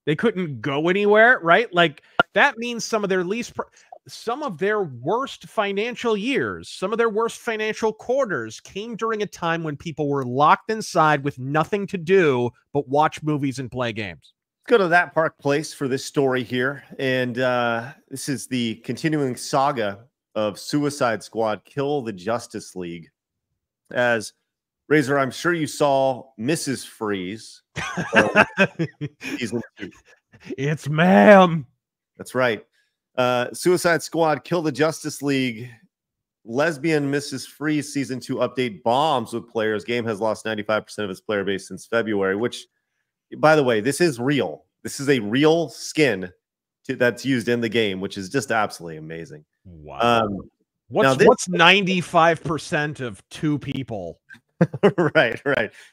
They couldn't go anywhere, right? Like that means some of their worst financial years, some of their worst financial quarters came during a time when people were locked inside with nothing to do but watch movies and play games. Let's go to That Park Place for this story here. And this is the continuing saga of Suicide Squad Kill the Justice League. As Razor, I'm sure you saw Mrs. Freeze. Season 2. It's ma'am. That's right. Suicide Squad Kill the Justice League. Lesbian Mrs. Freeze Season 2 update bombs with players. Game has lost 95% of its player base since February, which, by the way, this is real. This is a real skin that's used in the game, which is just absolutely amazing. Wow. What's 95% of 2 people? Right.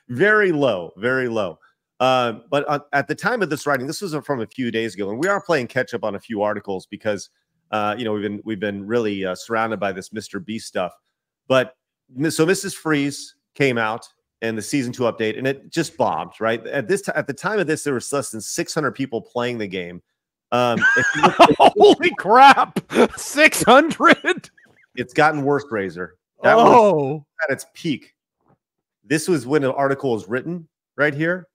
Very low, very low. But at the time of this writing, this was from a few days ago, and we are playing catch up on a few articles because we've been really surrounded by this Mr. Beast stuff. But so Mrs. Freeze came out and the season 2 update, and it just bombed. Right at the time of this, there was less than 600 people playing the game. Holy crap! 600. It's gotten worse, Razor. That was at its peak. This was when an article was written right here.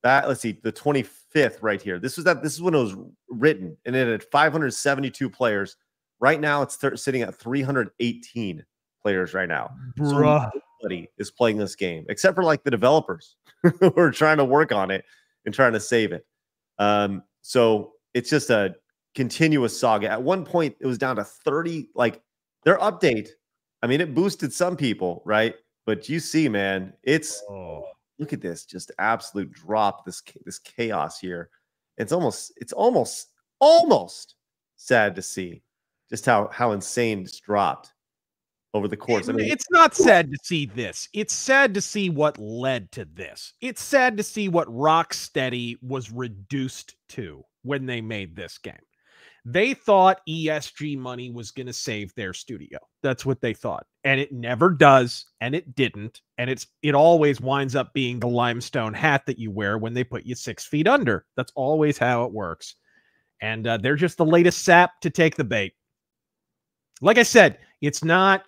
Let's see, the 25th right here. This is when it was written, and it had 572 players. Right now, it's sitting at 318 players right now. Bruh. So nobody is playing this game except for like the developers who are trying to work on it and trying to save it. So it's just a continuous saga. At one point, it was down to 30. Like their update, I mean, it boosted some people, right? But you see, man, look at this, just absolute drop. This chaos here. It's almost sad to see just how insane it's dropped over the course. I mean, it's not sad to see this. It's sad to see what led to this. It's sad to see what Rocksteady was reduced to when they made this game. They thought ESG money was going to save their studio. That's what they thought. And it never does. And it didn't. And it always winds up being the limestone hat that you wear when they put you 6 feet under. That's always how it works. And they're just the latest sap to take the bait. Like I said, it's not,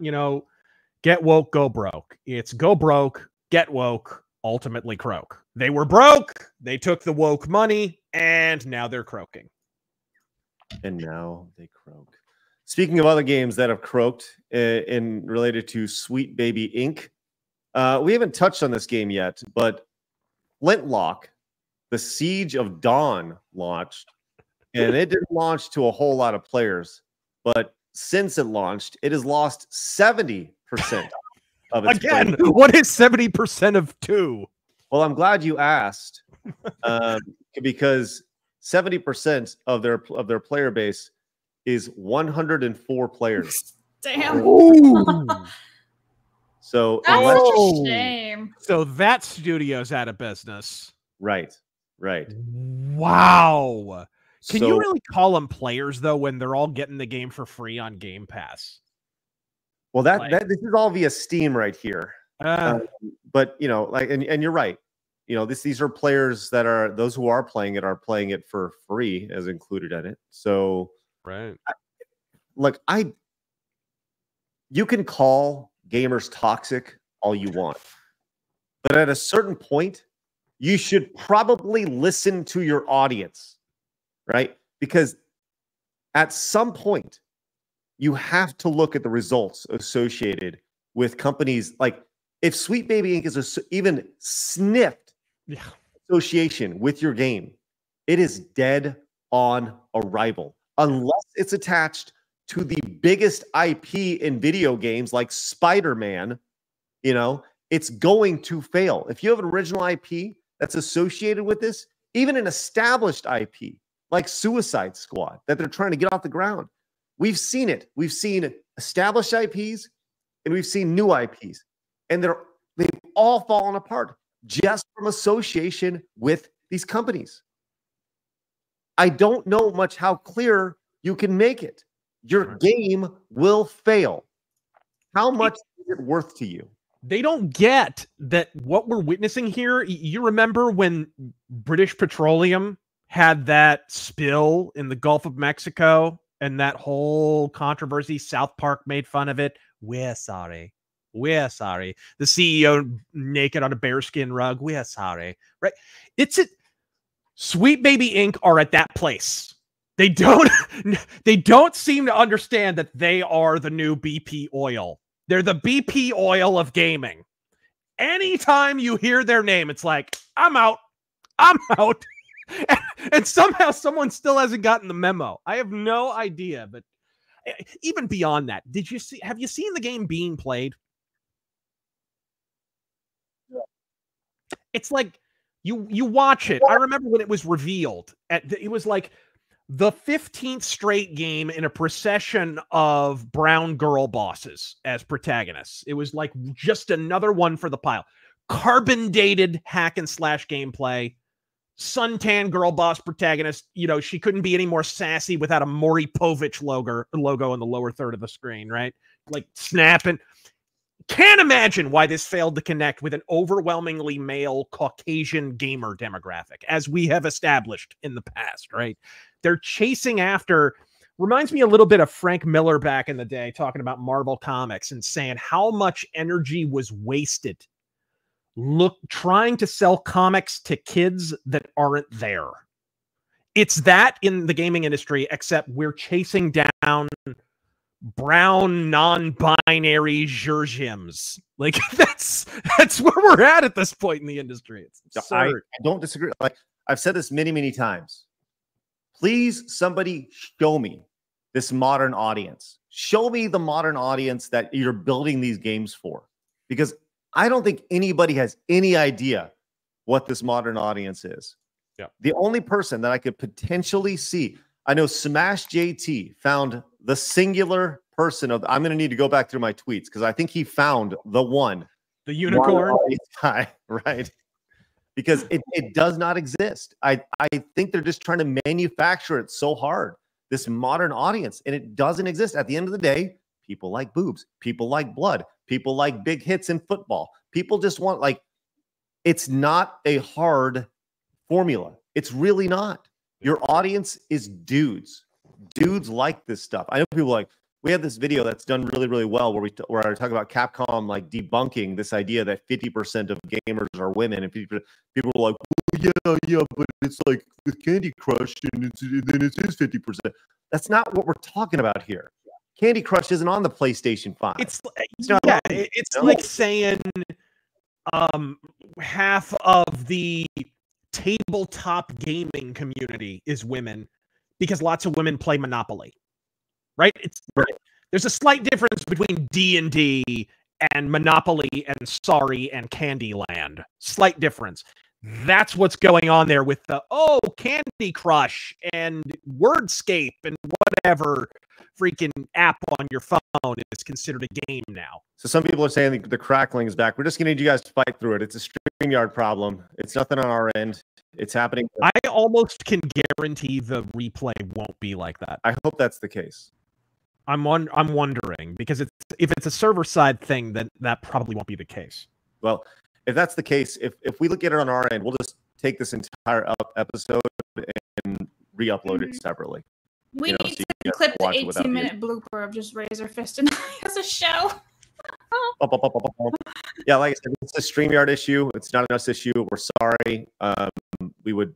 get woke, go broke. It's go broke, get woke, ultimately croak. They were broke. They took the woke money, and now they're croaking. And now they croak. Speaking of other games that have croaked in related to Sweet Baby Inc., we haven't touched on this game yet, but Flintlock, the Siege of Dawn launched, and it didn't launch to a whole lot of players, but since it launched, it has lost 70% of its Again, players. What is 70% of 2? Well, I'm glad you asked, because 70% of their player base is 104 players. Damn. So that's such a shame. So that studio's out of business. Right. Wow. Can you really call them players though when they're all getting the game for free on Game Pass? Well, this is all via Steam right here. But and you're right. These are players that are those who are playing it for free as included in it. So right. You can call gamers toxic all you want, but at a certain point, you should probably listen to your audience, right? Because at some point, you have to look at the results associated with companies like if Sweet Baby Inc. is even sniffed association with your game, it is dead on arrival unless it's attached to the biggest IP in video games like Spider-Man. It's going to fail. If you have an original IP that's associated with this, even an established IP like Suicide Squad that they're trying to get off the ground, we've seen it. We've seen established IPs and we've seen new IPs, and they've all fallen apart just from association with these companies. I don't know much how clear you can make it. Your game will fail. How much is it worth to you? They don't get that what we're witnessing here. You remember when British Petroleum had that spill in the Gulf of Mexico and that whole controversy, South Park made fun of it. We're sorry. We're sorry. The CEO naked on a bearskin rug. We're sorry. Right? It's it. Sweet Baby Inc. are at that place. They don't seem to understand that they are the new BP oil. They're the BP oil of gaming. Anytime you hear their name, it's like, I'm out. I'm out. And somehow someone still hasn't gotten the memo. I have no idea, but even beyond that, have you seen the game being played? Yeah. It's like you watch it. I remember when it was revealed. It was like the 15th straight game in a procession of brown girl bosses as protagonists. It was like just another one for the pile. Carbon dated hack and slash gameplay. Suntan girl boss protagonist. You know, she couldn't be any more sassy without a Maury Povich logo in the lower third of the screen, right? Like snapping. Can't imagine why this failed to connect with an overwhelmingly male Caucasian gamer demographic, as we have established in the past, right? They're chasing after, reminds me a little bit of Frank Miller back in the day, talking about Marvel Comics and saying how much energy was wasted trying to sell comics to kids that aren't there. It's that in the gaming industry, except we're chasing down brown non-binary Zherzhims. Like that's where we're at this point in the industry. It's absurd. I don't disagree. Like I've said this many times. Please, somebody show me this modern audience. Show me the modern audience that you're building these games for, because I don't think anybody has any idea what this modern audience is. Yeah. The only person that I could potentially see, I know Smash JT found the singular person of, I'm going to need to go back through my tweets because I think he found the one. The unicorn guy, right? Because it does not exist. I think they're just trying to manufacture it so hard, this modern audience, and it doesn't exist. At the end of the day, people like boobs, people like blood, people like big hits in football. People just want, like, it's not a hard formula. It's really not. Your audience is dudes. Dudes like this stuff. I know people like, we have this video that's done really well where I talk about Capcom like debunking this idea that 50% of gamers are women, and people are like, well, yeah, but it's like the Candy Crush, and then it is 50%. That's not what we're talking about here. Candy Crush isn't on the PlayStation 5. It's like saying half of the tabletop gaming community is women because lots of women play Monopoly. Right? There's a slight difference between D&D and Monopoly and Sorry and Candyland. Slight difference. That's what's going on there with the Candy Crush and Wordscape and whatever freaking app on your phone is considered a game now. So some people are saying the crackling is back. We're just going to need you guys to fight through it. It's a StreamYard problem. It's nothing on our end. It's happening. I almost can guarantee the replay won't be like that. I hope that's the case. I'm wondering, because if it's a server side thing, then that probably won't be the case. Well, if that's the case, if we look at it on our end, we'll just take this entire episode and re-upload it separately. We need to clip the 18-minute blooper of just raise our fist and as a show. Yeah, like I said, it's a StreamYard issue. It's not an us issue. We're sorry. We would,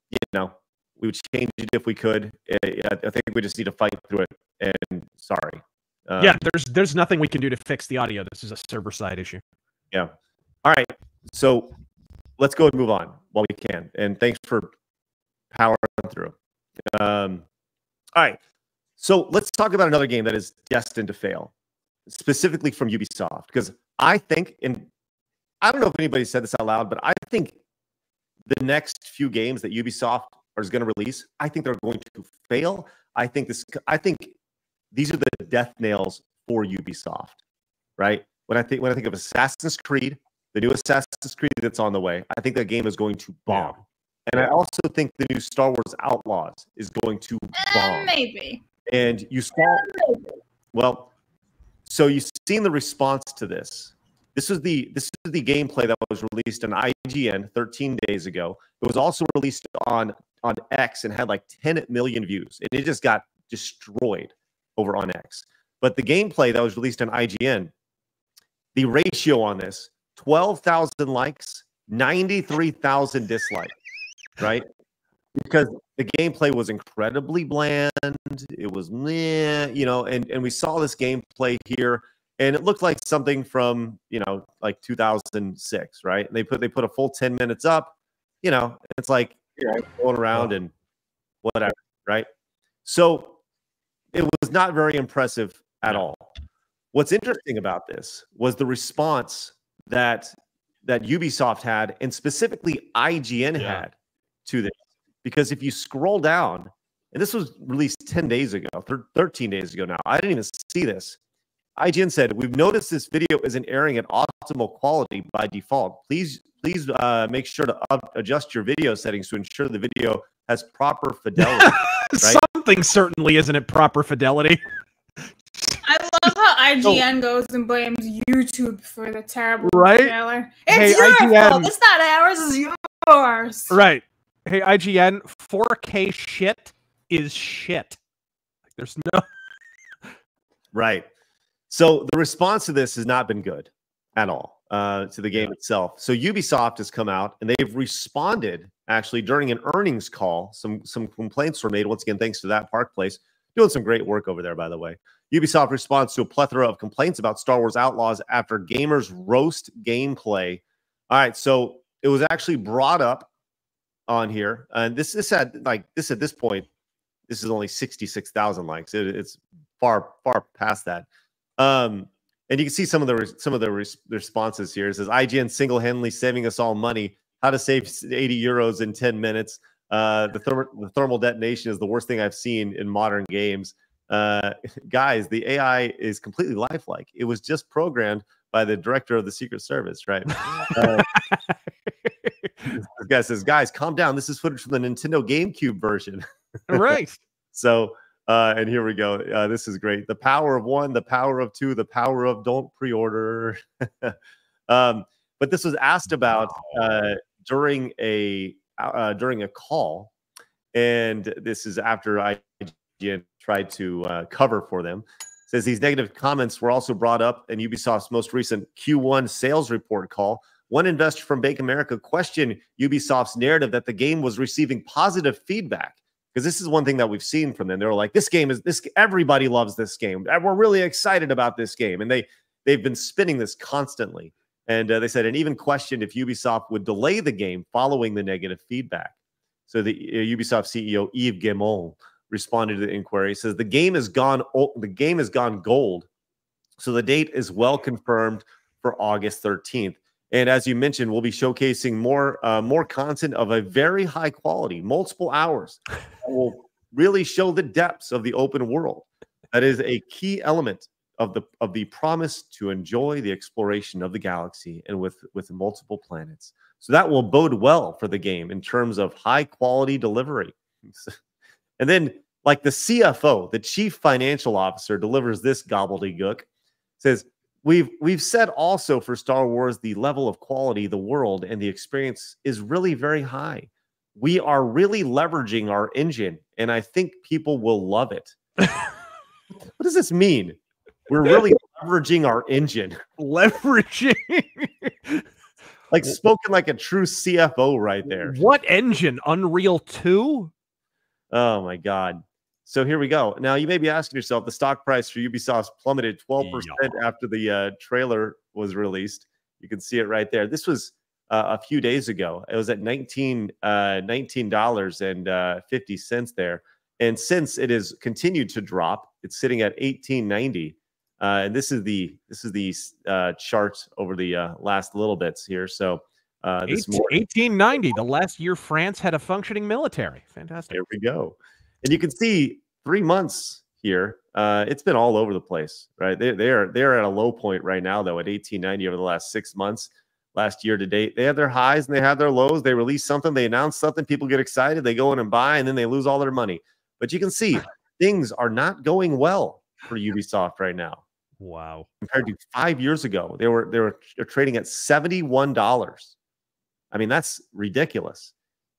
we would change it if we could. I think we just need to fight through it. And sorry. Yeah, there's nothing we can do to fix the audio. This is a server side issue. Yeah. All right. So let's go and move on while we can. And thanks for powering through. All right. So let's talk about another game that is destined to fail, specifically from Ubisoft. Because I think, and I don't know if anybody said this out loud, but I think the next few games that Ubisoft is going to release, I think they're going to fail. I think these are the death nails for Ubisoft, right? When I think of Assassin's Creed, the new Assassin's Creed that's on the way, I think that game is going to bomb. Yeah. And I also think the new Star Wars Outlaws is going to bomb. Maybe. And you saw, well, so you've seen the response to this. This is the gameplay that was released on IGN 13 days ago. It was also released on on X and had like 10 million views, and it just got destroyed over on X. But the gameplay that was released on IGN, the ratio on this, 12,000 likes, 93,000 dislikes, right? Because the gameplay was incredibly bland. It was meh, you know, and we saw this gameplay here, and it looked like something from, you know, like 2006, right? And they put a full 10 minutes up, you know, it's like, you know, going around and whatever, right? So it was not very impressive at all. What's interesting about this was the response that Ubisoft had, and specifically IGN had to this. Because if you scroll down, and this was released 10 days ago, 13 days ago now, I didn't even see this. IGN said, "We've noticed this video isn't airing at optimal quality by default. Please make sure to adjust your video settings to ensure the video has proper fidelity." Right? Something certainly isn't at proper fidelity. I love how IGN goes and blames YouTube for the terrible trailer. It's your fault. It's not ours. It's yours. Right. Hey, IGN, 4K shit is shit. There's no... Right. So the response to this has not been good at all to the game itself. So Ubisoft has come out, and they've responded, actually, during an earnings call. Some complaints were made. Once again, thanks to that Park Place. Doing some great work over there, by the way. Ubisoft responds to a plethora of complaints about Star Wars Outlaws after gamers roast gameplay. All right, so it was actually brought up on here, and this at this point, this is only 66,000 likes. It's far past that. And you can see some of the responses here. It says IGN single-handedly saving us all money. How to save 80 euros in 10 minutes. The thermal detonation is the worst thing I've seen in modern games. Guys, the AI is completely lifelike. It was just programmed by the director of the Secret Service, right? This guy says, "Guys, calm down. This is footage from the Nintendo GameCube version." Right. So, and here we go. This is great. The power of one, the power of two, the power of don't pre-order. But this was asked about during a call, and this is after IGN tried to cover for them. It says these negative comments were also brought up in Ubisoft's most recent Q1 sales report call. One investor from Bank of America questioned Ubisoft's narrative that the game was receiving positive feedback, because this is one thing that we've seen from them. They were like, everybody loves this game. We're really excited about this game. And they've been spinning this constantly. And they said, and even questioned if Ubisoft would delay the game following the negative feedback. So the Ubisoft CEO Yves Guillemot responded to the inquiry. He says the game has gone gold. So the date is well confirmed for August 13th. And as you mentioned, we'll be showcasing more content of a very high quality, multiple hours, that will really show the depths of the open world. That is a key element of the promise to enjoy the exploration of the galaxy, and with multiple planets. So that will bode well for the game in terms of high quality delivery. And then, like, the CFO, the chief financial officer, delivers this gobbledygook. Says, We've said also for Star Wars, the level of quality, the world, and the experience is really very high. We are really leveraging our engine, and I think people will love it. What does this mean? We're really leveraging our engine. Leveraging. Like, spoken like a true CFO right there. What engine? Unreal 2? Oh, my God. So here we go. Now, you may be asking yourself, the stock price for Ubisoft plummeted 12% after the trailer was released. You can see it right there. This was a few days ago. It was at $19.50 there. And since it has continued to drop, it's sitting at $18.90. And this is the chart over the last little bits here. So this 1890, the last year France had a functioning military. Fantastic. There we go. And you can see 3 months here. It's been all over the place, right? They're at a low point right now, though, at $18.90 over the last 6 months. Last year to date, they have their highs and they have their lows. They release something, they announce something, people get excited, they go in and buy, and then they lose all their money. But you can see things are not going well for Ubisoft right now. Wow. Compared to 5 years ago, they're trading at $71. I mean, that's ridiculous.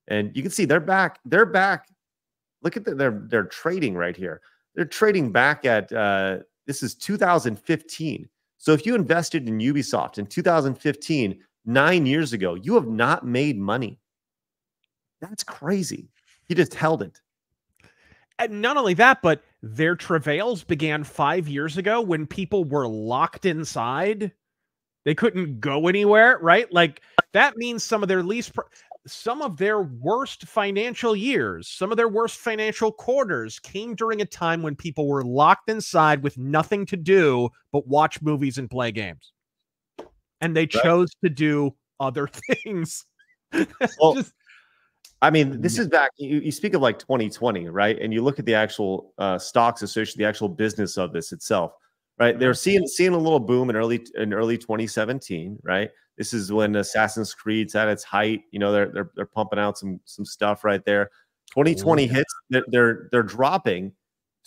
And you can see they're back. They're back. Look at their trading right here. They're trading back at this is 2015. So if you invested in Ubisoft in 2015, 9 years ago, you have not made money. That's crazy. He just held it. And not only that, but their travails began 5 years ago when people were locked inside. They couldn't go anywhere, right? Like that means some of their some of their worst financial years, some of their worst financial quarters came during a time when people were locked inside with nothing to do but watch movies and play games. And they chose to do other things. Well, I mean, this is back. You speak of like 2020, right? And you look at the actual stocks associated, the actual business of this itself, right? They're seeing a little boom in early 2017, right? This is when Assassin's Creed's at its height. You know, they're pumping out some stuff right there. 2020 hits, they're dropping.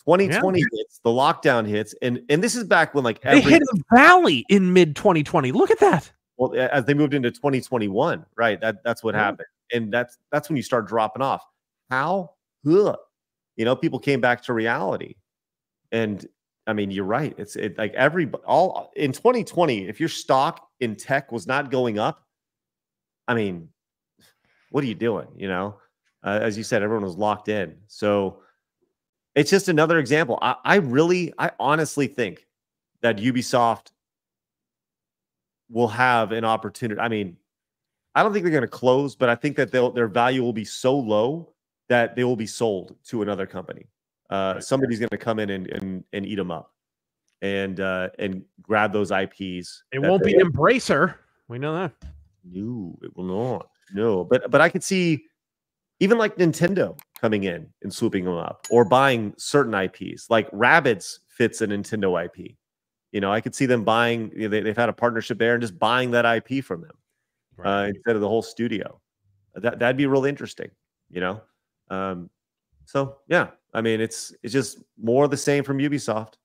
2020 hits, the lockdown hits, and this is back when like they hit a valley in mid 2020. Look at that. Well, as they moved into 2021, right? That's what happened, and that's when you start dropping off. How? Ugh. You know, people came back to reality, and I mean, you're right. It's like all in 2020. If your stock in tech was not going up, I mean, what are you doing? You know, as you said, everyone was locked in. So it's just another example. I honestly think that Ubisoft will have an opportunity. I mean, I don't think they're going to close, but I think that their value will be so low that they will be sold to another company. Somebody's going to come in and eat them up and grab those IPs. It won't be Embracer. We know that. No, it will not. No, but I could see even like Nintendo coming in and swooping them up or buying certain IPs. Like Rabbids fits a Nintendo IP. You know, I could see them buying. You know, they've had a partnership there and just buying that IP from them instead of the whole studio. That'd be real interesting. You know, so yeah. I mean, it's just more of the same from Ubisoft.